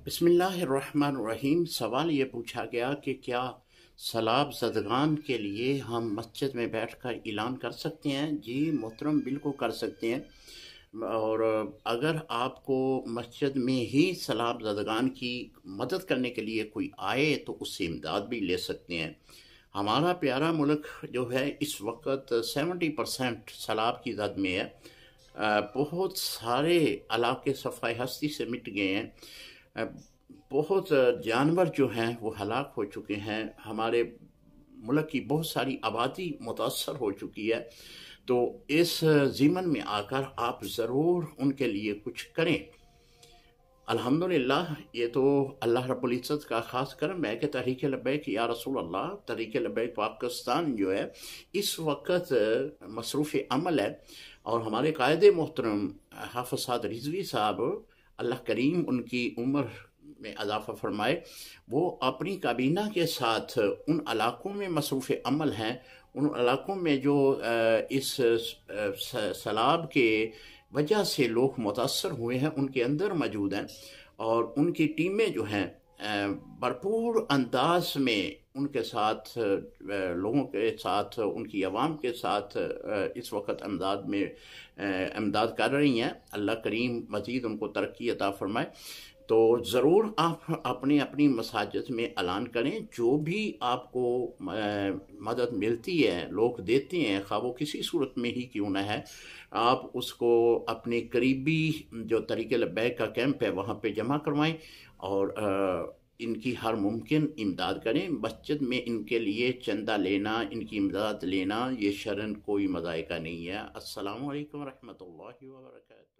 बिस्मिल्लाहिर्रहमानिर्रहीम। सवाल ये पूछा गया कि क्या सलाब ज़दगान के लिए हम मस्जिद में बैठकर ऐलान कर सकते हैं? जी मोहतरम, बिल्कुल कर सकते हैं। और अगर आपको मस्जिद में ही सलाब ज़दगान की मदद करने के लिए कोई आए तो उससे इमदाद भी ले सकते हैं। हमारा प्यारा मुल्क जो है इस वक्त 70% सैलाब की जद में है। बहुत सारे इलाके सफ़ाई हस्ती से मिट गए हैं। अ, बहुत जानवर जो हैं वो हलाक हो चुके हैं। हमारे मुल्क की बहुत सारी आबादी मुतासर हो चुकी है। तो इस ज़िमन में आकर आप ज़रूर उनके लिए कुछ करें। अल्हम्दुलिल्लाह, ये तो अल्लाह रब्बुल इज़्ज़त का ख़ास करम है कि तहरीक लब्बैक या रसूल अल्लाह, तहरीक लब्बैक पाकिस्तान जो है इस वक्त मसरूफ़ अमल है। और हमारे कायदे मोहतरम हाफ़िज़ साद रिज़वी साहब, अल्लाह करीम उनकी उम्र में इजाफ़ा फरमाए, वो अपनी काबीना के साथ उन इलाकों में मसरूफ़ अमल हैं। उन इलाकों में जो इस सैलाब के वजह से लोग मुतासर हुए हैं उनके अंदर मौजूद हैं। और उनकी टीमें जो हैं भरपूर अंदाज में उनके साथ लोगों के साथ, उनकी आवाम के साथ इस वक्त इमदाद कर रही हैं। अल्लाह करीम मज़ीद उनको तरक्की अता फरमाए। तो ज़रूर आप अपनी अपनी मसाजिद में ऐलान करें। जो भी आपको मदद मिलती है, लोग देते हैं, खा वो किसी सूरत में ही क्यों ना है, आप उसको अपने करीबी जो तरीके लब्बैक का कैंप है वहाँ पे जमा करवाएं और इनकी हर मुमकिन इमदाद करें। मस्जिद में इनके लिए चंदा लेना, इनकी इमदाद लेना, ये शरन कोई मज़ायका नहीं है। अस्सलामु अलैकुम रहमतुल्लाहि व बरकातहू।